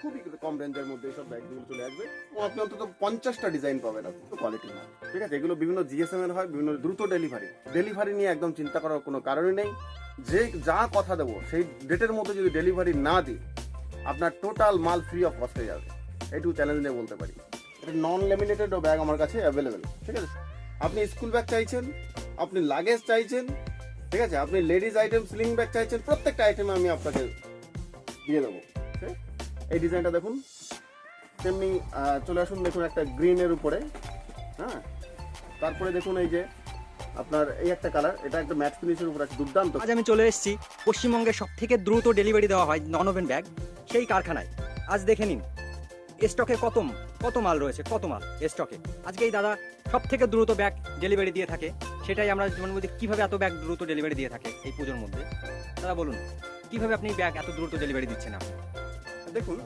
খুবই কম রেঞ্জের মধ্যে এইসব ব্যাগগুলো চলে আসবে। আপনি অন্তত 50টা ডিজাইন পাবেন, আপনি কোয়ালিটি না, ঠিক আছে। এগুলো বিভিন্ন জিএসএম এর হয়, বিভিন্ন দ্রুত ডেলিভারি নিয়ে একদম চিন্তা করার কোনো কারণই নেই। যে যা কথা দেবো সেই ডেটের মধ্যে যদি ডেলিভারি না দিই, আপনার টোটাল মাল ফ্রি অফ কস্ট হয়ে যাবে, এইটুকু চ্যালেঞ্জ নিয়ে বলতে পারি। এটা নন ল্যামিনেটেড ব্যাগ আমার কাছে অ্যাভেলেবেল, ঠিক আছে। আপনি স্কুল ব্যাগ চাইছেন, আপনি লাগেজ চাইছেন, ঠিক আছে, আপনি লেডিস আইটেম স্লিং ব্যাগ চাইছেন, প্রত্যেকটা আইটেমে আমি আপনাকে দিয়ে দেবো। এই ডিজাইনটা দেখুন, তেমনি চলে আসুন, দেখুন একটা গ্রিনের উপরে, হ্যাঁ। তারপরে দেখুন এই যে আপনার এই একটা কালার, এটা একটা ম্যাট ফিনিশের উপর আছে, দুর্দান্ত। আজ আমি চলে এসেছি পশ্চিমবঙ্গের সব থেকে দ্রুত ডেলিভারি দেওয়া হয় নন ওভেন ব্যাগ সেই কারখানায়। আজ দেখে নিন স্টকে কত মাল রয়েছে, কত মাল স্টকে। আজকে এই দাদা সব থেকে দ্রুত ব্যাগ ডেলিভারি দিয়ে থাকে, সেটাই আমরা জীবনের মধ্যে কীভাবে এত ব্যাগ দ্রুত ডেলিভারি দিয়ে থাকে এই পুজোর মধ্যে। দাদা বলুন, কীভাবে আপনি ব্যাগ এত দ্রুত ডেলিভারি দিচ্ছেন আপনি? দেখুন,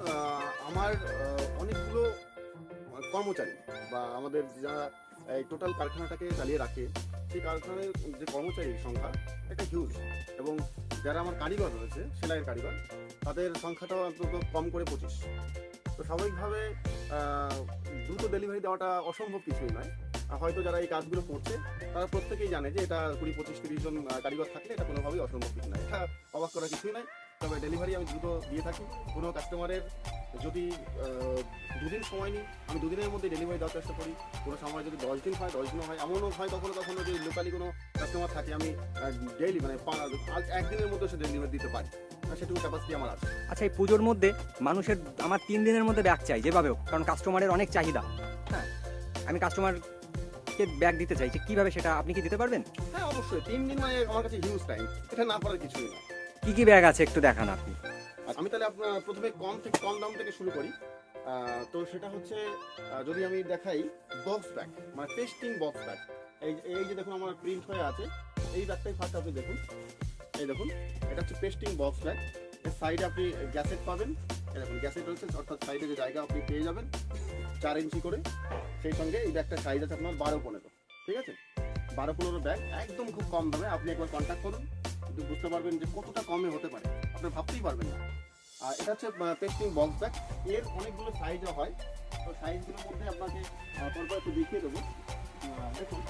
আমার অনেকগুলো কর্মচারী বা আমাদের যারা এই টোটাল কারখানাটাকে চালিয়ে রাখে, সেই কারখানার যে কর্মচারীর সংখ্যা একটা হিউজ, এবং যারা আমার কারিগর রয়েছে, সেলাইয়ের কারিগর, তাদের সংখ্যাটাও অন্তত কম করে 25। তো স্বাভাবিকভাবে দ্রুত ডেলিভারি দেওয়াটা অসম্ভব কিছুই নয়। হয়তো যারা এই কাজগুলো করছে তারা প্রত্যেকেই জানে যে এটা 20, 25, 30 জন কারিগর থাকলে এটা কোনোভাবেই অসম্ভব কিছু নয়, এটা অবাক করার কিছুই নয়। তবে ডেলিভারি আমি দ্রুত দিয়ে থাকি। কোনো কাস্টমারের যদি 2 দিন সময় নিই, আমি 2 দিনের মধ্যে ডেলিভারি দেওয়ার চেষ্টা করি। কোনো সময় যদি 10 দিন হয়, 10 দিনও হয়। এমনও হয় কখনো যদি লোকালি কোনো কাস্টমার থাকে, আমি ডেইলি মানে 1 দিনের মধ্যে সে ডেলিভারি দিতে পারি, সেটুকু ক্যাপাসিটি আমার আছে। আচ্ছা, এই পুজোর মধ্যে মানুষের আমার 3 দিনের মধ্যে ব্যাগ চাই যেভাবেও, কারণ কাস্টমারের অনেক চাহিদা। হ্যাঁ, আমি কাস্টমারকে ব্যাগ দিতে চাইছি, কিভাবে সেটা আপনি কি দিতে পারবেন? হ্যাঁ, অবশ্যই। 3 দিন মানে আমার কাছে হিউজ টাইম, এটা না পারার কিছুই না। কি ব্যাগ আছে একটু দেখান আপনি। আমি তাহলে আপনার প্রথমে কম দাম থেকে শুরু করি। তো সেটা হচ্ছে, যদি আমি দেখাই বক্স ব্যাগ, মানে পেস্টিং বক্স ব্যাগ। এই যে দেখুন আমার প্রিন্ট হয়ে আছে, এই ব্যাগটাই ফার্স্ট আপনি দেখুন। এই দেখুন, এটা হচ্ছে পেস্টিং বক্স ব্যাগ। এর সাইডে আপনি গ্যাসেট পাবেন, এই দেখুন গ্যাসেট রয়েছে, অর্থাৎ সাইডে যে জায়গা আপনি পেয়ে যাবেন 4 ইঞ্চি করে। সেই সঙ্গে এই ব্যাগটার সাইজ আছে আপনার 12-15, ঠিক আছে। 12-15 ব্যাগ একদম খুব কম দামে। আপনি একবার কন্ট্যাক্ট করুন, কিন্তু বুঝতে পারবেন যে কতটা কমে হতে পারে, আপনি ভাবতেই পারবেন না। আর এটা হচ্ছে পেস্টিং বক্স ব্যাগ। এর অনেকগুলো সাইজও হয়, তো সাইজগুলোর মধ্যে আপনাকে পরপর একটু দেখিয়ে দেবো। দেখুন,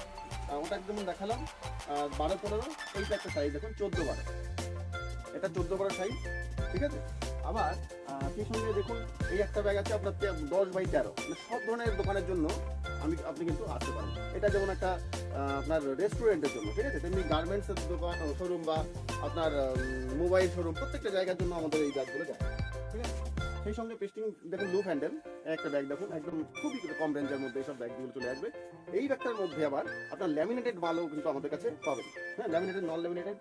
ওটা যেমন দেখালাম 12-15, এইটা একটা সাইজ দেখুন 14-12, এটা 14-12 সাইজ, ঠিক আছে। আবার সেই সঙ্গে দেখুন এই একটা ব্যাগ আছে আপনার 10x13, মানে সব ধরনের দোকানের জন্য আপনি কিন্তু আসতে পারেন। এটা যেমন একটা আপনার রেস্টুরেন্টের জন্য, ঠিক আছে, তেমনি গার্মেন্টসের দোকান, শোরুম বা আপনার মোবাইল শোরুম, প্রত্যেকটা জায়গার জন্য আমাদের এই ব্যাগগুলো যায়, ঠিক আছে। সেই সঙ্গে পেস্টিং দেখুন লুপ হ্যান্ডেল একটা ব্যাগ দেখুন, একদম খুবই কম রেঞ্জের মধ্যে এইসব ব্যাগগুলো চলে আসবে। এই ব্যাগটার মধ্যে আবার আপনার ল্যামিনেটেড মালও কিন্তু আমাদের কাছে পাবেন, হ্যাঁ, ল্যামিনেটেড, নন ল্যামিনেটেড।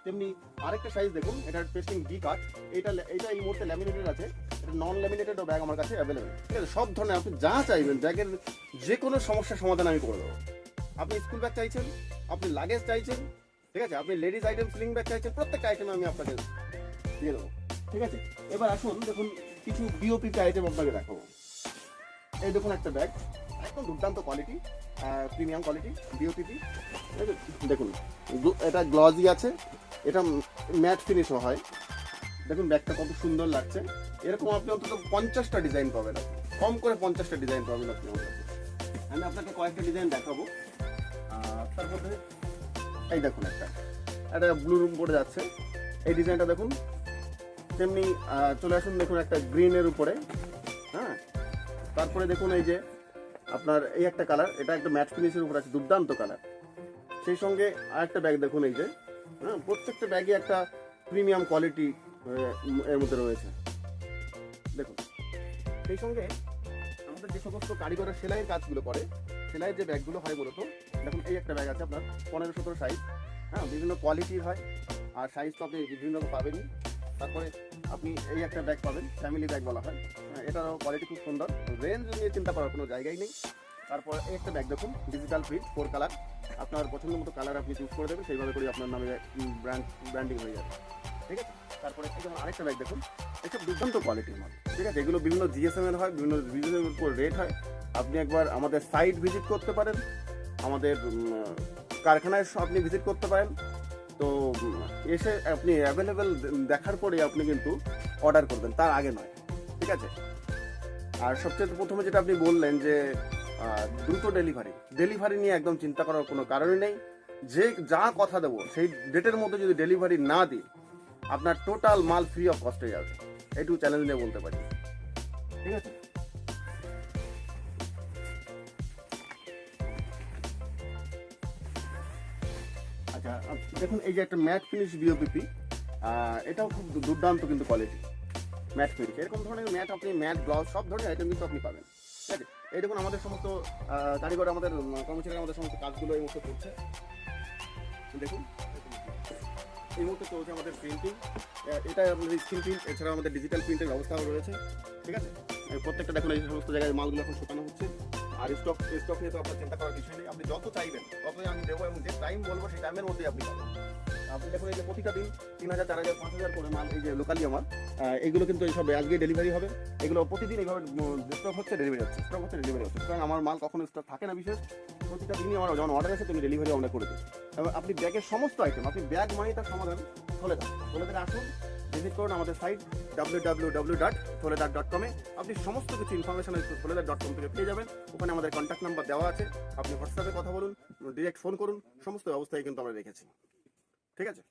তেমনি আরেকটা সাইজ দেখুন, এটা পেস্টিং বি কাট, এটা এই মুহূর্তে ল্যামিনেটেড আছে, এটা নন ল্যামিনেটেড ব্যাগ আমার কাছে অ্যাভেলেবেল, ঠিক আছে। সব ধরনের আপনি যা চাইবেন, ব্যাগের যে কোনো সমস্যার সমাধান আমি করে দেবো। আপনি স্কুল ব্যাগ চাইছেন, আপনি লাগেজ চাইছেন, ঠিক আছে, আপনি লেডিস আইটেম স্লিং ব্যাগ চাইছেন, প্রত্যেকটা আইটেমে আমি আপনাকে দিয়ে দেবো, ঠিক আছে। এবার আসুন, দেখুন কিছু বিওপিতে আইটেম আপনাকে দেখাবো। এই দেখুন একটা ব্যাগ, একদম দুর্দান্ত কোয়ালিটি, প্রিমিয়াম কোয়ালিটি বিওপিটি, দেখুন এটা গ্লজি আছে, এটা ম্যাট ফিনিশও হয়। দেখুন ব্যাগটা কত সুন্দর লাগছে। এরকম আপনি অন্তত 50টা ডিজাইন পাবেন, কম করে 50টা ডিজাইন পাবেন আপনি আমার কাছে। আমি আপনাকে কয়েকটা ডিজাইন দেখাবো। তার মধ্যে এই দেখুন একটা ব্লু রুম পরে যাচ্ছে, এই ডিজাইনটা দেখুন। তেমনি চলে আসুন, দেখুন একটা গ্রিনের উপরে, হ্যাঁ। তারপরে দেখুন এই যে আপনার এই একটা কালার, এটা একটা ম্যাট ফিনিশের উপর আছে, দুর্দান্ত কালার। সেই সঙ্গে আরেকটা ব্যাগ দেখুন, এই যে, হ্যাঁ, প্রত্যেকটা ব্যাগে একটা প্রিমিয়াম কোয়ালিটি এর মধ্যে রয়েছে, দেখুন। সেই সঙ্গে আমাদের যে সমস্ত কারিগরের সেলাইয়ের কাজগুলো করে, সেলাইয়ের যে ব্যাগগুলো হয় মূলত, দেখুন এই একটা ব্যাগ আছে আপনার 15-17 সাইজ, হ্যাঁ, বিভিন্ন কোয়ালিটির হয়, আর সাইজ তো আপনি বিভিন্ন রকম পাবেনই। তারপরে আপনি এই একটা ব্যাগ পাবেন, ফ্যামিলি ব্যাগ বলা হয়, এটারও কোয়ালিটি খুব সুন্দর, রেঞ্জ নিয়ে চিন্তা করার কোনো জায়গাই নেই। তারপর এই একটা ব্যাগ দেখুন, ডিজিটাল প্রিন্ট, 4 কালার, আপনার পছন্দ মতো কালার আপনি চুজ করে দেবেন, সেইভাবে করে আপনার নামে ব্র্যান্ডিং হয়ে যাবে, ঠিক আছে। তারপরে এই যেমন আরেকটা ব্যাগ দেখুন, এইসব দুর্দান্ত কোয়ালিটির মাল, ঠিক আছে। এগুলো বিভিন্ন জিএসএম এর হয়, বিভিন্ন ডিজাইনের উপর রেট হয়। আপনি একবার আমাদের সাইট ভিজিট করতে পারেন, আমাদের কারখানায় আপনি ভিজিট করতে পারেন। তো এসে আপনি অ্যাভেলেবেল দেখার পরে আপনি কিন্তু অর্ডার করবেন, তার আগে নয়। ঠিক আছে। আর সবচেয়ে প্রথমে যেটা আপনি বললেন যে দ্রুত ডেলিভারি নিয়ে একদম চিন্তা করার কোনো কারণই নেই। যে যা কথা দেবো সেই ডেটের মধ্যে যদি ডেলিভারি না দিই, আপনার টোটাল মাল ফ্রি অফ কস্ট হয়ে যাবে, এইটুকু চ্যালেঞ্জ নিয়ে বলতে পারি। ঠিক আছে। আচ্ছা, দেখুন এই যে একটা ম্যাট ফিনিশ বিওপিপি, এটাও খুব দুর্দান্ত কিন্তু কোয়ালিটি ম্যাট ফিনিশ। এরকম ধরনের ম্যাট আপনি ম্যাট ব্লাউজ সব ধরনের আইটেম কিন্তু আপনি পাবেন। ঠিক আছে। এই দেখুন আমাদের সমস্ত কারিগর, আমাদের কর্মচারী আমাদের সমস্ত কাজগুলো এই মুহূর্তে করছে। দেখুন এই মুহূর্তে চলছে আমাদের প্রিন্টিং, এটা আমাদের স্ক্রিন প্রিন্ট, এছাড়া আমাদের ডিজিটাল প্রিন্টের ব্যবস্থাও রয়েছে। ঠিক আছে। প্রত্যেকটা দেখুন এই সমস্ত জায়গায় মালগুলো এখন শুকানো হচ্ছে। আর স্টক নিয়ে তো আপনার চিন্তা করার কিছু নেই, আপনি যত চাইবেন ততই আমি দেবো, এবং যে টাইম বলবো সেই টাইমের মধ্যেই আপনি পাবেন। আপনি দেখুন এই যে প্রতিটা দিন 3000, 4000, 5000 করে মাল এই যে লোকালি আমার এইগুলো কিন্তু এইসব আজকে ডেলিভারি হবে। এগুলো প্রতিদিন এইভাবে স্টক হচ্ছে, ডেলিভারি হচ্ছে, স্টক হচ্ছে, ডেলিভারি হচ্ছে। সুতরাং আমার মাল কখনো স্টক থাকে না বিশেষ, প্রতিটা দিনই আমার যখন অর্ডার আসে তুমি ডেলিভারি আমরা করে দিই। এবং আপনি ব্যাগের সমস্ত আইটেম, আপনি ব্যাগ মানে তার সমাধান Soledad আসুন, ভিজিট করুন আমাদের সাইট www.soledad.com এ। আপনি সমস্ত কিছু ইনফরমেশন soledad.com থেকে পেয়ে যাবেন। ওখানে আমাদের কন্ট্যাক্ট নাম্বার দেওয়া আছে, আপনি হোয়াটসঅ্যাপে কথা বলুন, ডিরেক্ট ফোন করুন, সমস্ত ব্যবস্থাই কিন্তু আমরা রেখেছি। ঠিক আছে।